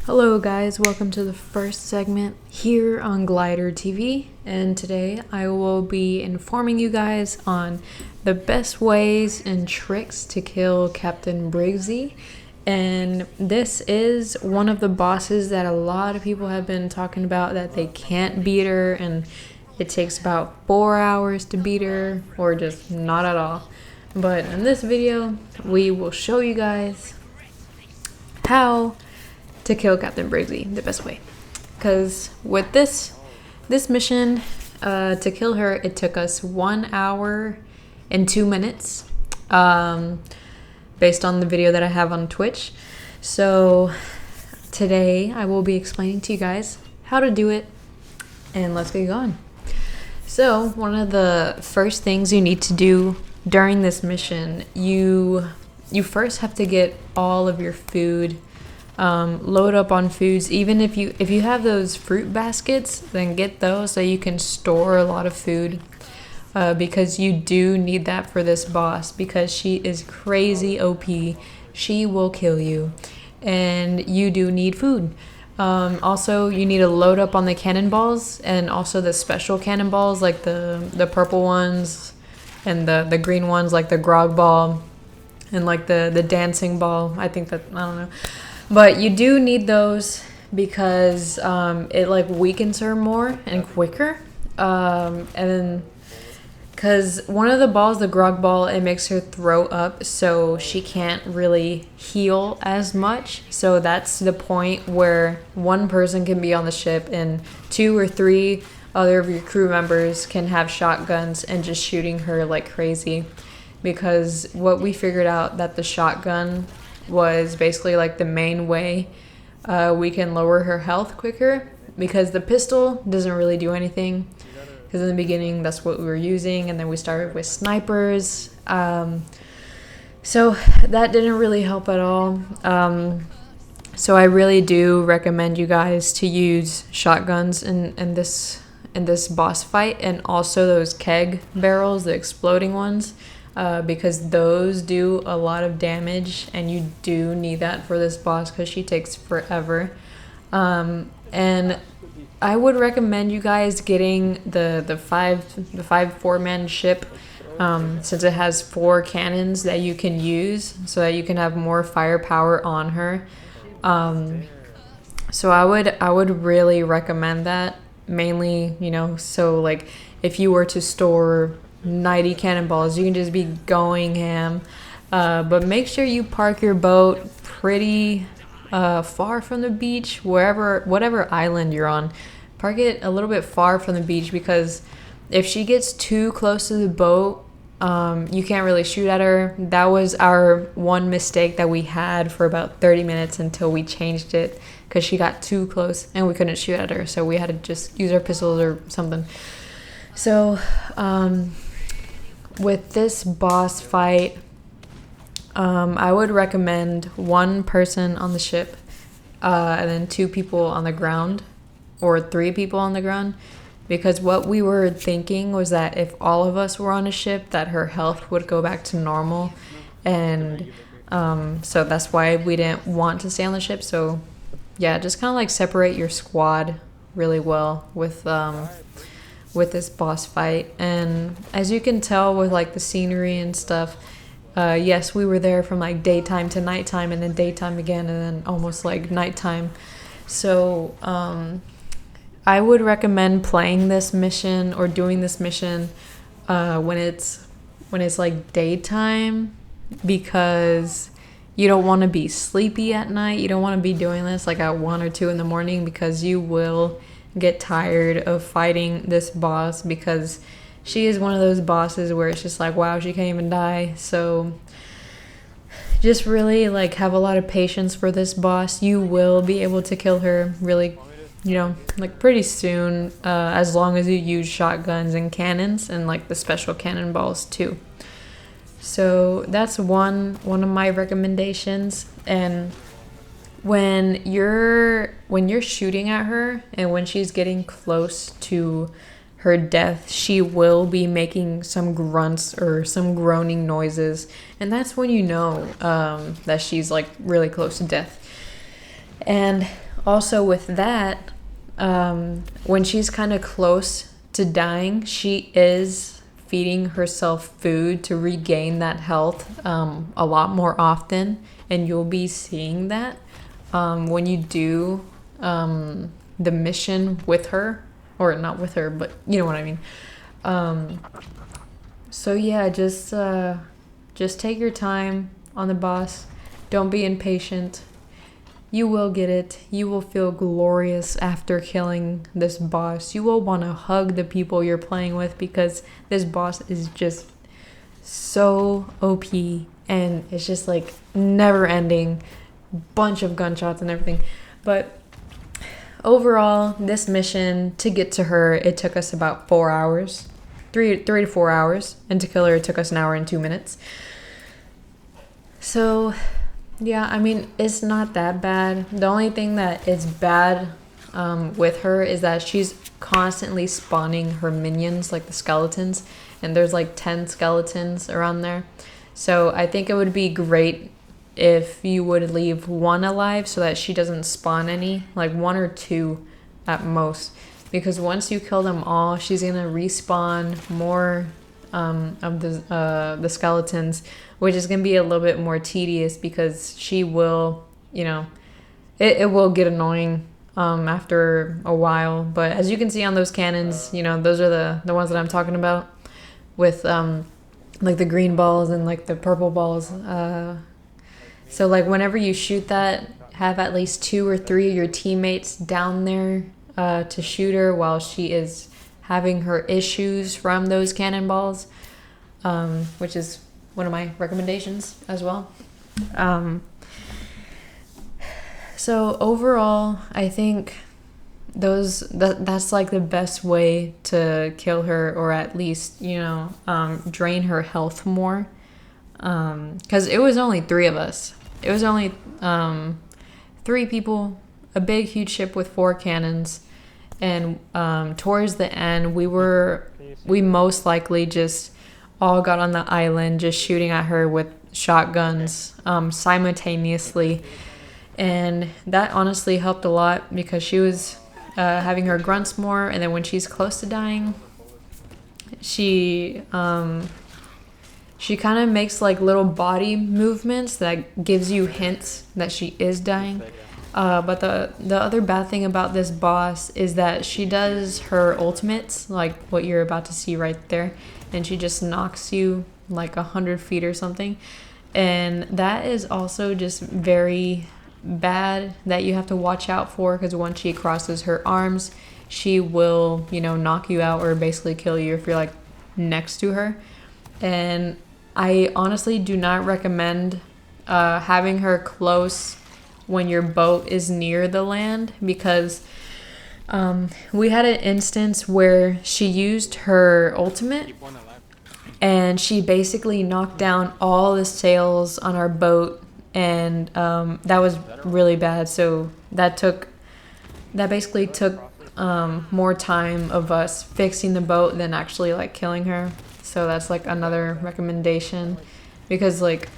Hello guys, welcome to the first segment here on GLiiDeR and today I will be informing you guys on the best ways and tricks to kill Captain Briggsy. And this is one of the bosses that a lot of people have been talking about, that they can't beat her and it takes about 4 hours to beat her or just not at all. But in this video we will show you guys how to kill Captain Briggsy the best way, because with this mission to kill her, it took us 1 hour and 2 minutes based on the video that I have on Twitch. So today I will be explaining to you guys how to do it, and let's get going. So one of the first things you need to do during this mission, you first have to get all of your food. Load up on foods. Even if you have those fruit baskets, then get those so you can store a lot of food, because you do need that for this boss, because she is crazy OP. She will kill you and you do need food. Also you need to load up on the cannonballs, and also the special cannonballs, like the purple ones and the green ones, like the grog ball and like the dancing ball. I don't know. But you do need those because it like weakens her more and quicker. And then because one of the balls, the grog ball, it makes her throw up, so she can't really heal as much. So that's the point where one person can be on the ship and 2 or 3 other of your crew members can have shotguns and just shooting her like crazy. Because what we figured out, that the shotgun was basically like the main way we can lower her health quicker, because the pistol doesn't really do anything, because in the beginning that's what we were using, and then we started with snipers, so that didn't really help at all. So I really do recommend you guys to use shotguns in this boss fight, and also those keg barrels, the exploding ones, because those do a lot of damage, and you do need that for this boss because she takes forever. And I would recommend you guys getting the 4-man ship, since it has 4 cannons that you can use, so that you can have more firepower on her. So I would really recommend that, mainly, so like if you were to store 90 cannonballs, you can just be going ham. But make sure you park your boat pretty far from the beach, whatever island you're on. Park it a little bit far from the beach, because if she gets too close to the boat, you can't really shoot at her. That was our one mistake that we had for about 30 minutes until we changed it, because she got too close and we couldn't shoot at her, so we had to just use our pistols or something. So with this boss fight, I would recommend 1 person on the ship, and then 2 people on the ground, or 3 people on the ground, because what we were thinking was that if all of us were on a ship, that her health would go back to normal, and so that's why we didn't want to stay on the ship. So yeah, just kind of like separate your squad really well with this boss fight. And as you can tell with like the scenery and stuff, yes, we were there from like daytime to nighttime, and then daytime again, and then almost like nighttime. So I would recommend playing this mission or doing this mission when it's like daytime, because you don't want to be sleepy at night. You don't want to be doing this like at 1 or 2 in the morning, because you will get tired of fighting this boss, because she is one of those bosses where it's just like, wow, she can't even die. So just really like have a lot of patience for this boss. You will be able to kill her really, like pretty soon, as long as you use shotguns and cannons, and like the special cannonballs too. So that's one of my recommendations. And when you're shooting at her, and when she's getting close to her death, she will be making some grunts or some groaning noises, and that's when you know that she's like really close to death. And Also with that, when she's kind of close to dying, she is feeding herself food to regain that health a lot more often, and you'll be seeing that when you do the mission with her, or not with her, but you know what I mean. So yeah, just take your time on the boss. Don't be impatient. You will get it. You will feel glorious after killing this boss. You will want to hug the people you're playing with, because this boss is just so OP, and it's just like never ending, bunch of gunshots and everything. But overall, this mission, to get to her, it took us about 4 hours, 3 to 4 hours, and to kill her it took us 1 hour and 2 minutes. So yeah, I mean, it's not that bad. The only thing that is bad with her is that she's constantly spawning her minions, like the skeletons, and there's like 10 skeletons around there. So I think it would be great if you would leave one alive so that she doesn't spawn any, like 1 or 2 at most, because once you kill them all, she's gonna respawn more of the skeletons, which is going to be a little bit more tedious, because she will, you know, it will get annoying after a while. But as you can see on those cannons, you know, those are the ones that I'm talking about, with like the green balls and like the purple balls. So like whenever you shoot that, have at least 2 or 3 of your teammates down there to shoot her while she is having her issues from those cannonballs, which is one of my recommendations as well. So overall, I think that's like the best way to kill her, or at least, you know, drain her health more. Because it was only 3 of us. It was only 3 people, a big, huge ship with 4 cannons. And towards the end, we most likely just all got on the island, just shooting at her with shotguns simultaneously. And that honestly helped a lot, because she was having her grunts more, and then when she's close to dying, she kind of makes like little body movements that gives you hints that she is dying. But the other bad thing about this boss is that she does her ultimates, like what you're about to see right there, and she just knocks you like 100 feet or something. And that is also just very bad, that you have to watch out for, because once she crosses her arms, she will, you know, knock you out or basically kill you if you're like next to her. And I honestly do not recommend having her close when your boat is near the land, because we had an instance where she used her ultimate and she basically knocked down all the sails on our boat, and that was really bad. So that basically took more time of us fixing the boat than actually like killing her. So that's like another recommendation, because like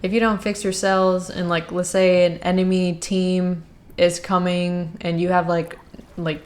if you don't fix your sails, and like let's say an enemy team is coming and you have like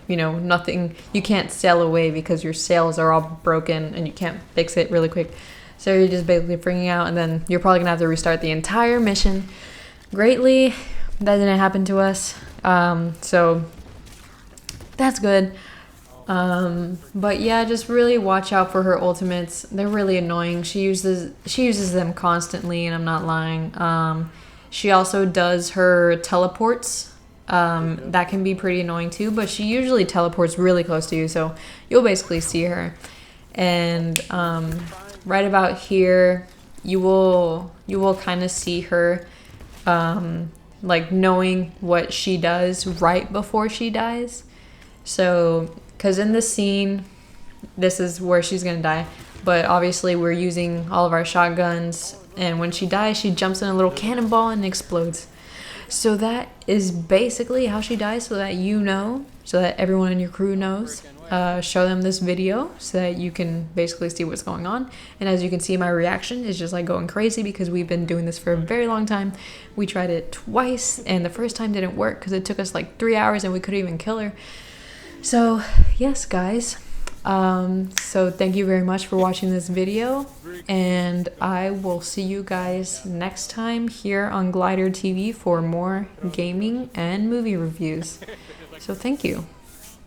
you know, nothing, you can't sail away because your sails are all broken and you can't fix it really quick. So you're just basically freaking out, and then you're probably gonna have to restart the entire mission. Greatly, that didn't happen to us. So that's good. But yeah, just really watch out for her ultimates. They're really annoying. She uses them constantly, and I'm not lying. She also does her teleports. That can be pretty annoying too, but she usually teleports really close to you, so you'll basically see her. And right about here, you will kind of see her, like knowing what she does right before she dies. So, because in this scene, this is where she's gonna die, but obviously we're using all of our shotguns, and when she dies, she jumps in a little cannonball and explodes. So that is basically how she dies, so that you know, so that everyone in your crew knows. Show them this video so that you can basically see what's going on. And as you can see, my reaction is just like going crazy because we've been doing this for a very long time. We tried it twice, and the first time didn't work because it took us like 3 hours and we couldn't even kill her. So yes, guys. So thank you very much for watching this video, and I will see you guys next time here on GLiiDeR TV for more gaming and movie reviews. So thank you.